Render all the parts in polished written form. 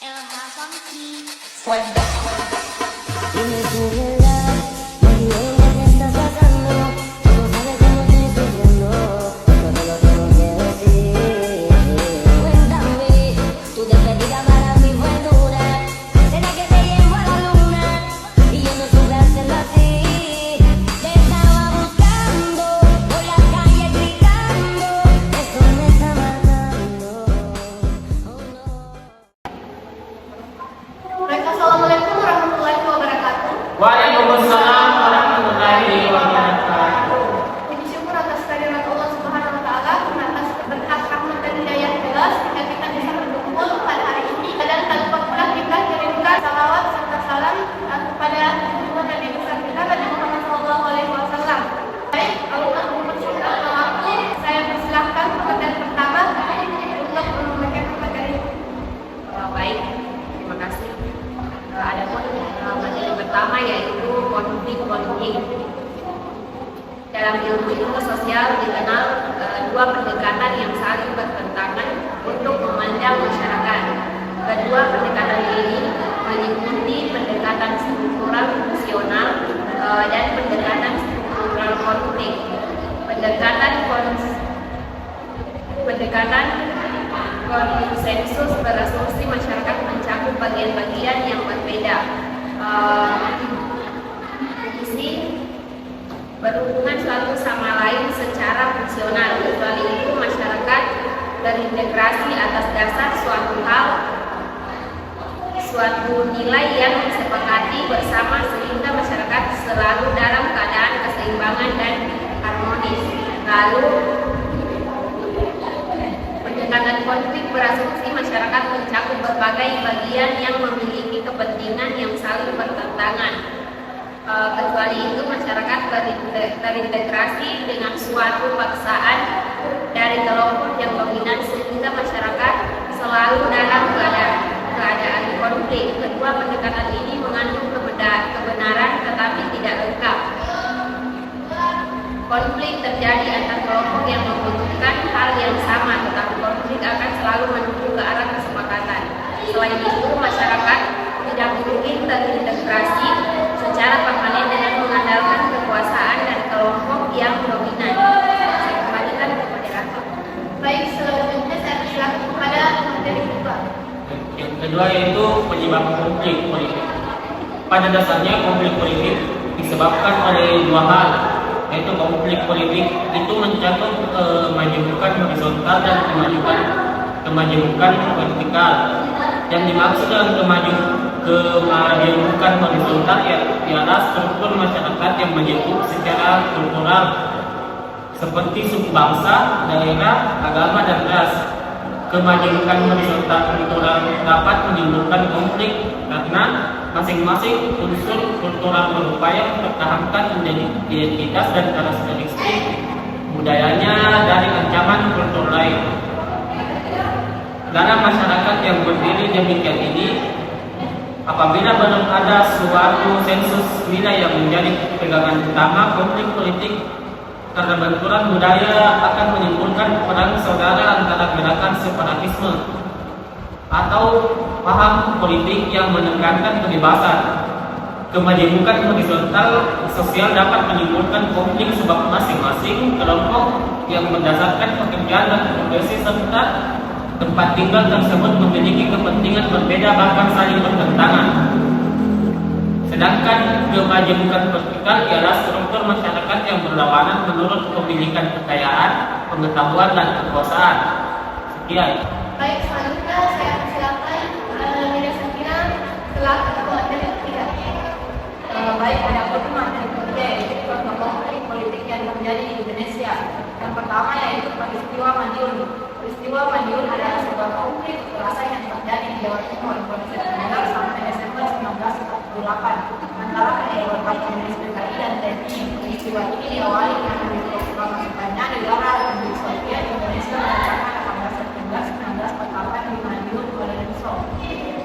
Dime tu verdad, muy bien lo que estás pasando. Tú no sabes cómo estoy sufriendo, eso te lo tengo que decir. Cuéntame, tu despedida para mí fue dura. Será que te llevo a la luna y yo no supe hacerlo así. Te estaba buscando por la calle gritando, eso me está matando. Oh no. Baik, assalamualaikum warahmatullahi wabarakatuh. Waalaikumsalam warahmatullahi wabarakatuh. Puji syukur atas kehadirat Allah Subhanahu wa taala karena atas berkat rahmat dan hidayah jelas hingga kita bisa berkumpul pada hari ini. Dan tak lupa pula kita kirimkan salawat serta salam kepada Tuhan dan Nabi besar kita Nabi Muhammad SAW. Baik, kalau tak mempersiapkan waktu, saya persilahkan pemateri pertama untuk memberikan materi. Baik, terima kasih. Adapun materi pertama yaitu konflik. Dalam ilmu sosial dikenal dua pendekatan yang saling bertentangan untuk memandang masyarakat. Kedua pendekatan ini meliputi pendekatan struktural fungsional dan pendekatan struktural konflik. Pendekatan konsensus berasumsi masyarakat mencakup bagian-bagian yang berbeda, isi berhubungan satu sama lain secara fungsional. Kecuali itu masyarakat terintegrasi atas dasar suatu nilai yang disepakati bersama sehingga masyarakat selalu dalam keadaan keseimbangan dan harmonis. Lalu pendekatan konflik berasumsi masyarakat mencakup berbagai bagian yang memiliki kepentingan yang saling bertentangan. Kecuali itu masyarakat terintegrasi dengan suatu paksaan dari kelompok yang dominan sehingga masyarakat selalu dalam keadaan konflik. Kedua pendekatan ini mengandung kebenaran tetapi tidak lengkap. Konflik terjadi antar kelompok yang membutuhkan hal yang sama, tetapi konflik akan selalu menuju ke arah kesepakatan. Selain itu, masyarakat tidak mungkin terintegrasi secara permanen dengan mengandalkan kekuasaan dari kelompok yang dominan. Saya kembalikan kepada Raka. Baik, selanjutnya saya persilakan kepada materi kedua. Yang kedua yaitu penyebab konflik politik. Pada dasarnya konflik politik disebabkan oleh dua hal, yaitu konflik politik itu mencakup kemajemukan horizontal dan kemajemukan vertikal. Yang dimaksud dengan kemajemukan horizontal ialah struktur masyarakat yang majemuk secara kultural seperti suku bangsa, daerah, agama, dan ras. Kemajemukan horizontal kultural dapat menimbulkan konflik karena masing-masing unsur kultural berupaya mempertahankan identitas dan karakteristik budayanya dari ancaman kultur lain. Dalam masyarakat yang berdiri demikian ini, apabila belum ada suatu sensus nilai yang menjadi pegangan utama, konflik politik karena benturan budaya akan menimbulkan perang saudara antara gerakan separatisme atau paham politik yang menekankan kebebasan. Kemajemukan horizontal sosial dapat menimbulkan konflik sebab masing-masing kelompok yang berdasarkan pekerjaan dan profesi serta tempat tinggal tersebut memiliki kepentingan berbeda bahkan saling bertentangan. Sedangkan kemajemukan vertikal ialah struktur masyarakat yang berlawanan menurut pemilikan kekayaan, pengetahuan, dan kekuasaan. Sekian. Baik, selanjutnya saya persilakan Nida Sakina setelah materi ketiga. Baik, ada materi ketiga yaitu contoh konflik politik yang terjadi di Indonesia. Yang pertama yaitu peristiwa Madiun. Peristiwa Madiun adalah sebuah konflik kekerasan yang terjadi di Jawa Timur pada September sampai Desember 1948 antara kedua partai PKI dan TNI. Peristiwa ini diawali dengan proklamasinya negara Republik Soviet Indonesia pada 18 September 1948 di Madiun, Kuala Lumpur.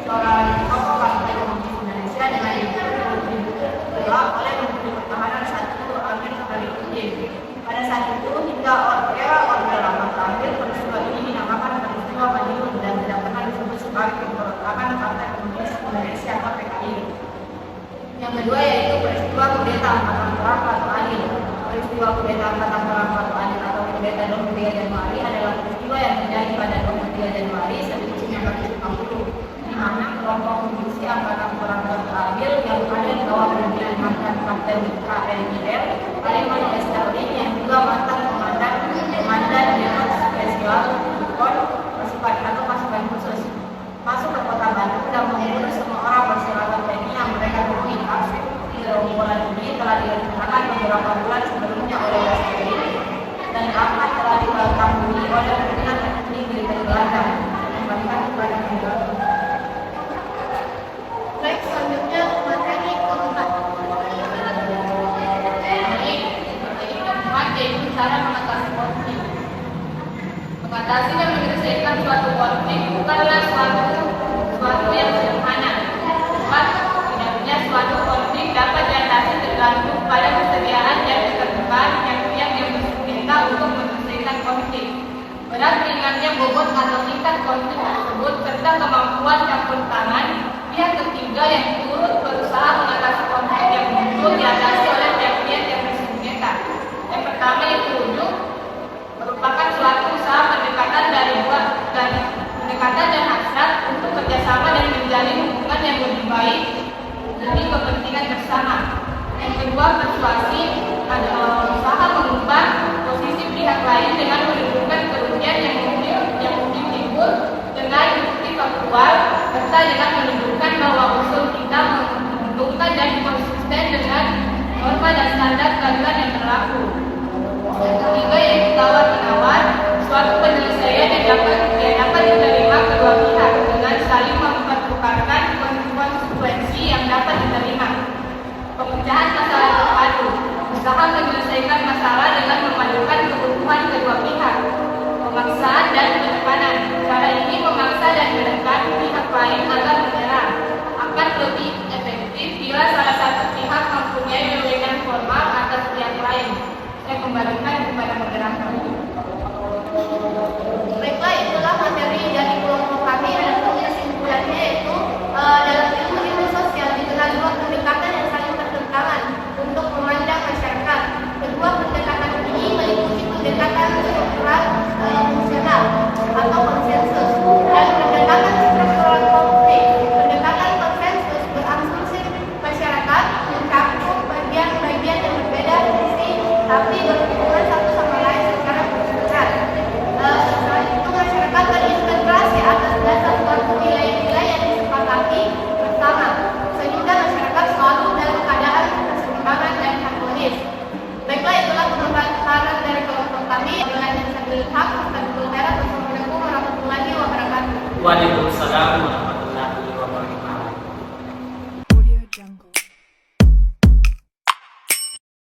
Seorang tokoh Partai Komunis Indonesia dengan dibuka oleh Menteri Pertahanan saat itu Amir Khalidudin. Pada saat itu hingga era Orde Lama terakhir peristiwa ini dinamakan peristiwa Madiun dan tidak pernah disebut sebagai pemberontakan Yang kedua yaitu peristiwa kudeta Angkatan Perang Plato Adil. Peristiwa kudeta Angkatan Perang Plato Adil atau kudeta 23 Januari adalah peristiwa yang terjadi pada 23 Januari 1950, di mana kelompok milisi Angkatan Perang Plato Adil yang ada di bawah pimpinan mantan Kapten KNIL Kalimantan Estelin yang juga mantan komandan Densus Spesial Pon pasukan atau pasukan khusus masuk ke kota Bandung dan membunuh semua orang berseragam TNI yang mereka temui. Aksi gerombolan ini telah direncanakan beberapa bulan sebelumnya oleh Estelin dan akan telah diketahui oleh pimpinan tertinggi militer Belanda kembalikan kepada mereka. Baik, selanjutnya materi keempat. Yaitu cara mengatasi konflik. Mengatasi dan menyelesaikan suatu konflik bukanlah suatu yang sederhana. Tidaknya suatu konflik dapat diatasi tergantung pada kesediaan dan keterbukaan pihak-pihak yang bersengketa untuk menyelesaikan konflik. Berat ringannya bobot atau tingkat konflik tersebut serta kemampuan campur tangan pihak ketiga yang turut berusaha mengatasi konflik yang muncul diatasi oleh pihak-pihak yang bersengketa. Yang pertama yaitu wujud merupakan suatu usaha pendekatan pendekatan dan hasrat untuk kerjasama dan menjalin hubungan yang lebih baik demi kepentingan bersama. Yang kedua, persuasi adalah usaha mengubah posisi pihak lain dengan menimbulkan kerugian yang mungkin timbul dengan bukti faktual serta dengan menunjukkan bahwa usul kita menguntungkan dan konsisten dengan norma dan standar keadilan yang berlaku. Yang ketiga yaitu tawar-menawar, suatu penyelesaian yang dapat diterima kedua pihak dengan saling mempertukarkan konsekuensi yang dapat diterima. Pemecahan masalah terpadu, usaha menyelesaikan masalah dengan memadukan kebutuhan kedua pihak. Pemaksaan dan penekanan, cara ini memaksa dan menekan pihak lain agar menyerah akan lebih efektif bila salah satu pihak mempunyai wewenang formal atas pihak lain. Saya kembalikan kepada moderator. Baiklah, itulah materi dari kelompok kami. Ada kesimpulannya yaitu dalam ilmu sosial dikenal dua pendekatan yang saling bertentangan untuk memandang masyarakat. Kedua pendekatan ini meliputi pendekatan struktural fungsional atau konsensus dan pendekatan struktural konflik. Pendekatan konsensus berasumsi masyarakat mencakup bagian-bagian yang berbeda sisi tapi berhubungan satu sama lain secara fungsional. Selain itu masyarakat terintegrasi atas dasar suatu nilai-nilai yang disepakati bersama sehingga masyarakat selalu dalam keadaan keseimbangan dan harmonis. Baiklah, itulah pemaparan dari kelompok kami. Wabillahi taufiq wal hidayah. Wassalamualaikum warahmatullahi wabarakatuh. Waalaikumsalam.